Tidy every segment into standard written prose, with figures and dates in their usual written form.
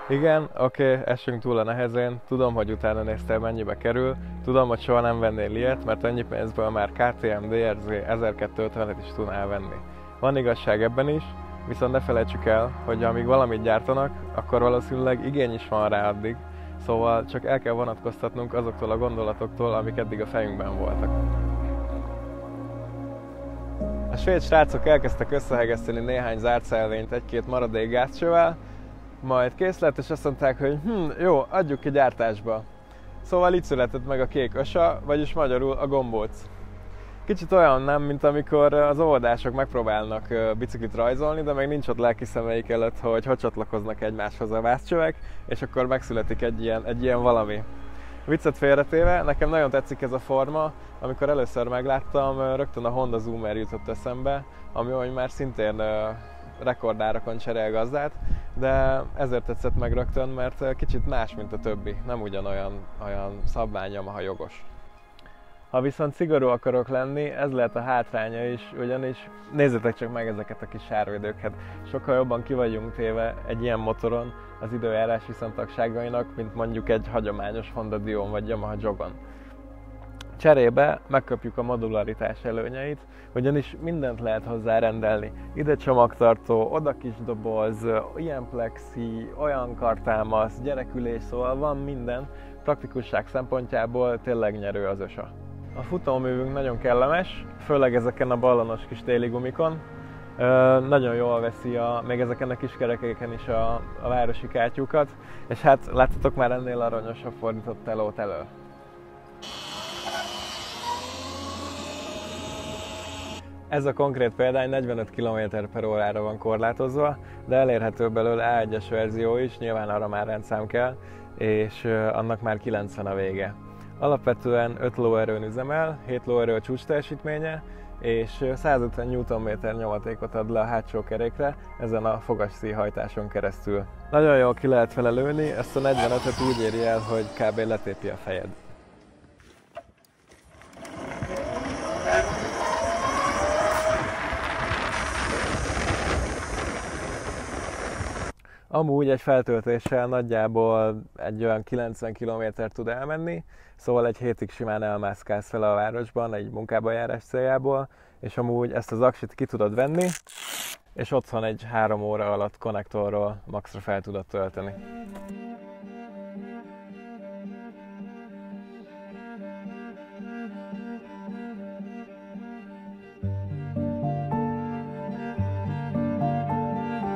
Igen, oké, essünk túl a nehezén, tudom, hogy utána néztél mennyibe kerül, tudom, hogy soha nem vennél ilyet, mert ennyi pénzből már KTM DRZ 1250-et is tudnál venni. Van igazság ebben is, viszont ne felejtsük el, hogy amíg valamit gyártanak, akkor valószínűleg igény is van rá addig, szóval csak el kell vonatkoztatnunk azoktól a gondolatoktól, amik eddig a fejünkben voltak. A svéd srácok elkezdtek összehegeszteni néhány zártszelvényt egy-két maradék gázcsővel, majd kész lett, és azt mondták, hogy jó, adjuk ki gyártásba. Szóval így született meg a kék ösa, vagyis magyarul a gombóc. Kicsit olyan nem, mint amikor az óvodások megpróbálnak biciklit rajzolni, de még nincs ott lelki szemeik előtt, hogy csatlakoznak egymáshoz a vászcsövek, és akkor megszületik egy ilyen valami. Viccet félretéve, nekem nagyon tetszik ez a forma, amikor először megláttam, rögtön a Honda Zoomer jutott eszembe, ami már szintén rekordárakon cserél gazdát, de ezért tetszett meg rögtön, mert kicsit más, mint a többi, nem ugyanolyan szabvány, ha jogos. Ha viszont szigorú akarok lenni, ez lehet a hátránya is, ugyanis nézzétek csak meg ezeket a kis sárvédőket. Sokkal jobban ki vagyunk téve egy ilyen motoron az időjárás viszontagságainak, mint mondjuk egy hagyományos Honda Dion vagy Yamaha Jogon. Cserébe megkapjuk a modularitás előnyeit, ugyanis mindent lehet hozzá rendelni. Ide csomagtartó, oda kis doboz, ilyen plexi, olyan kartámasz, gyerekülés, szóval van minden. Praktikusság szempontjából tényleg nyerő az ösa. A futóművünk nagyon kellemes, főleg ezeken a ballonos kis téli gumikon. Nagyon jól veszi még ezeken a kis kerekeken is a városi kátyúkat, és hát láttatok már ennél aranyosabb fordított telót elől. Ez a konkrét példány 45 km/h-ra van korlátozva, de elérhető belőle A1-es verzió is, nyilván arra már rendszám kell, és annak már 90 a vége. Alapvetően 5 lóerőn üzemel, 7 lóerő a csúcs teljesítménye, és 150 Nm nyomatékot ad le a hátsó kerékre ezen a fogasszíjhajtáson keresztül. Nagyon jól ki lehet vele lőni, ezt a 45-öt úgy éri el, hogy kb. Letépi a fejed. Amúgy egy feltöltéssel nagyjából egy olyan 90 km-t tud elmenni, szóval egy hétig simán elmászkálsz vele a városban egy munkába járás céljából, és amúgy ezt az aksit ki tudod venni, és otthon egy 3 óra alatt konnektorról maxra fel tudod tölteni.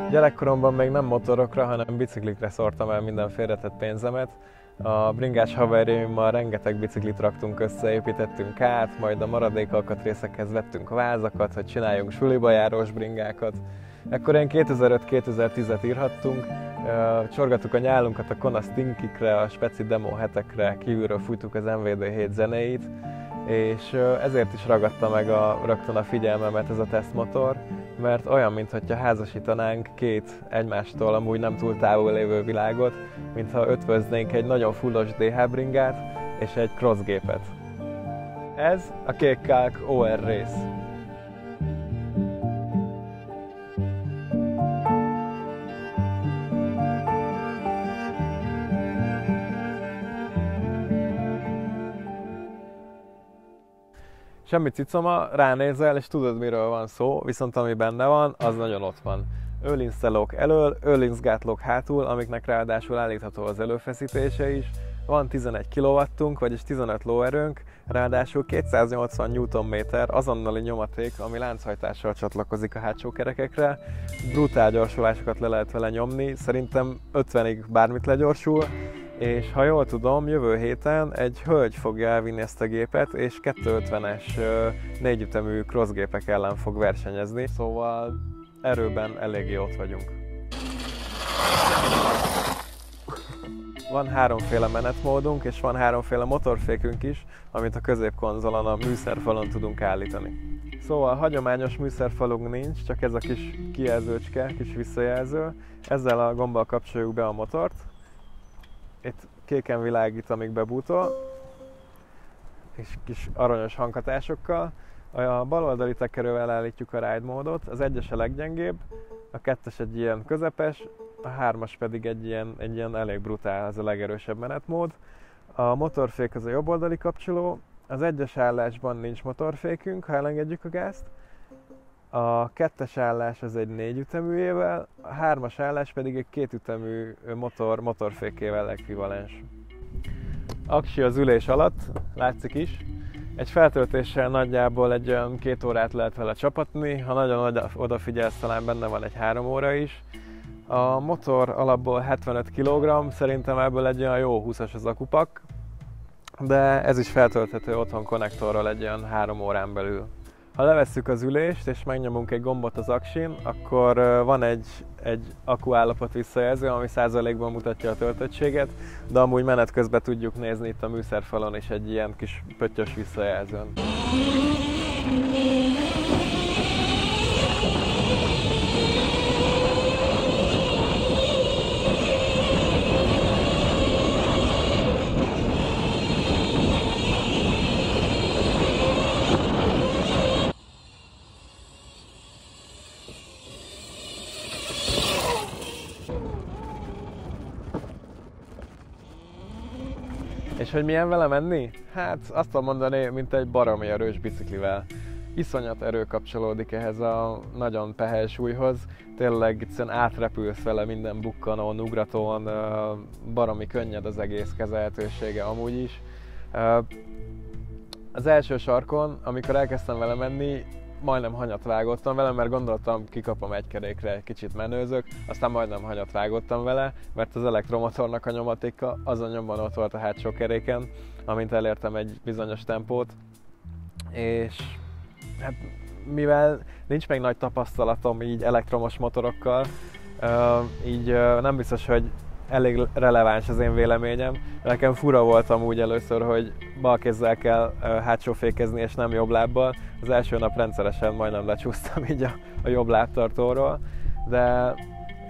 Gyerekkoromban még nem motorokra, hanem biciklikre szórtam el minden félretett pénzemet. A bringás haverjaimmal rengeteg biciklit raktunk össze, építettünk át, majd a maradék alkatrészekhez vettünk vázakat, hogy csináljunk suliba járós bringákat. Ekkor én 2005-2010-et írhattunk, csorgattuk a nyálunkat a Kona Stinkikre, a speci demo hetekre, kívülről fújtuk az MVD7 zenéit, és ezért is ragadta meg rögtön a figyelmemet ez a tesztmotor, mert olyan, mintha házasítanánk két egymástól amúgy nem túl távol lévő világot, mintha ötvöznénk egy nagyon fullos DH bringát és egy crossgépet. Ez a Kék Kalk OR Race. Semmi cicoma, ránézel és tudod, miről van szó, viszont ami benne van, az nagyon ott van. Ölinsztelók elől, ölinszgátlók hátul, amiknek ráadásul állítható az előfeszítése is. Van 11 kW-unk, vagyis 15 lóerőnk, ráadásul 280 Nm azonnali nyomaték, ami lánchajtással csatlakozik a hátsó kerekekre. Brutál gyorsulásokat le lehet vele nyomni, szerintem 50-ig bármit legyorsul. És ha jól tudom, jövő héten egy hölgy fogja elvinni ezt a gépet, és 250-es négyütemű crossgépek ellen fog versenyezni, szóval erőben eléggé ott vagyunk. Van háromféle menetmódunk, és van háromféle motorfékünk is, amit a középkonzolon, a műszerfalon tudunk állítani. Szóval hagyományos műszerfalunk nincs, csak ez a kis kijelzőcske, kis visszajelző. Ezzel a gombbal kapcsoljuk be a motort. Itt kéken világít, amíg bebútol. és kis aranyos hanghatásokkal. A bal oldali tekerővel állítjuk a ride módot, az 1-es a leggyengébb, a 2-es egy ilyen közepes, a 3-as pedig egy ilyen elég brutál, az a legerősebb menetmód. A motorfék az a jobb oldali kapcsoló, az 1-es állásban nincs motorfékünk, ha elengedjük a gázt. A 2-es állás az egy 4 üteműjével, a 3-as állás pedig egy 2 ütemű motorfékével ekvivalens. Aksi az ülés alatt, látszik is. Egy feltöltéssel nagyjából egy olyan 2 órát lehet vele csapatni, ha nagyon odafigyelsz, talán benne van egy 3 óra is. A motor alapból 75 kg, szerintem ebből egy olyan jó 20-as az akupak, de ez is feltölthető otthon konnektorral egy olyan 3 órán belül. Ha levesszük az ülést és megnyomunk egy gombot az aksin, akkor van egy akkuállapot visszajelző, ami százalékban mutatja a töltöttséget, de amúgy menet közben tudjuk nézni itt a műszerfalon is egy ilyen kis pöttyös visszajelzőn. És hogy milyen vele menni? Hát azt tudom mondani, mint egy baromi erős biciklivel. Iszonyat erő kapcsolódik ehhez a nagyon pehely súlyhoz. Tényleg egyszerűen átrepülsz vele minden bukkanón, ugratón, baromi könnyed az egész kezelhetősége amúgy is. Az első sarkon, amikor elkezdtem vele menni, majdnem hanyat vágottam vele, mert gondoltam, kikapom egy kerékre, kicsit menőzök, aztán majdnem hanyat vágottam vele, mert az elektromotornak a nyomatéka azon nyomban ott volt a hátsó keréken, amint elértem egy bizonyos tempót, és hát mivel nincs még nagy tapasztalatom így elektromos motorokkal, így nem biztos, hogy elég releváns az én véleményem. Nekem fura volt amúgy először, hogy bal kézzel kell hátsó fékezni és nem jobb lábbal. Az első nap rendszeresen majdnem lecsúsztam így a jobb lábtartóról, de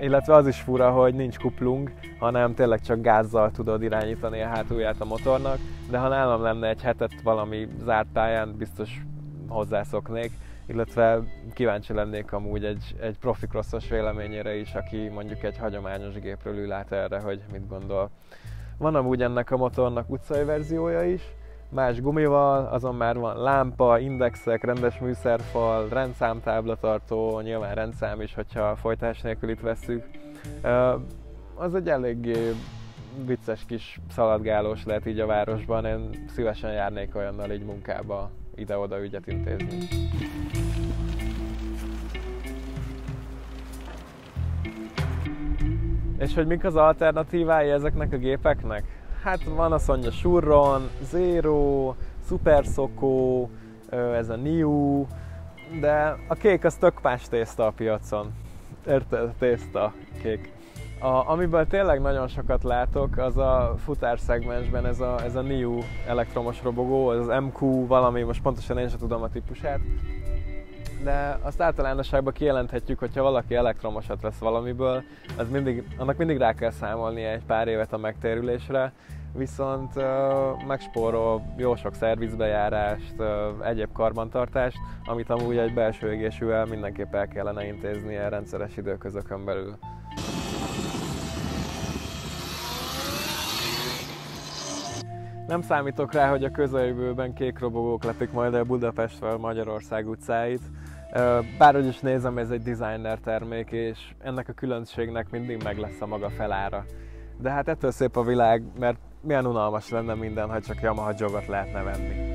illetve az is fura, hogy nincs kuplung, hanem tényleg csak gázzal tudod irányítani a hátulját a motornak, de ha nálam lenne egy hetet valami zárt pályán, biztos hozzászoknék, illetve kíváncsi lennék amúgy egy profi crossos véleményére is, aki mondjuk egy hagyományos gépről ül át erre, hogy mit gondol. Van amúgy ennek a motornak utcai verziója is, más gumival, azon már van lámpa, indexek, rendes műszerfal, rendszámtáblatartó, nyilván rendszám is, hogyha folytás nélkül itt vesszük. Az egy eléggé vicces kis szaladgálós lehet így a városban, én szívesen járnék olyannal így munkába ide-oda ügyet intézni. És hogy mik az alternatívái ezeknek a gépeknek? Hát van azt mondja Surron, Zero, Super Soco, ez a Niu, de a kék az tök más tészta a piacon. Érted? Tészta, kék. Amiből tényleg nagyon sokat látok, az a futárszegmensben ez a Niu elektromos robogó, az MQ valami, most pontosan én sem tudom a típusát. De azt általánosságban kijelenthetjük, hogyha valaki elektromosat vesz valamiből, annak mindig rá kell számolnia egy pár évet a megtérülésre, viszont megspórol jó sok szervizbejárást, egyéb karbantartást, amit amúgy egy belső égésűvel mindenképp el kellene intéznie rendszeres időközökön belül. Nem számítok rá, hogy a közeljövőben kék robogók lepik majd el Budapestről Magyarország utcáit. Bárhogy is nézem, ez egy designer termék, és ennek a különbségnek mindig meg lesz a maga felára. De hát ettől szép a világ, mert milyen unalmas lenne minden, ha csak Yamaha jogot lehetne venni.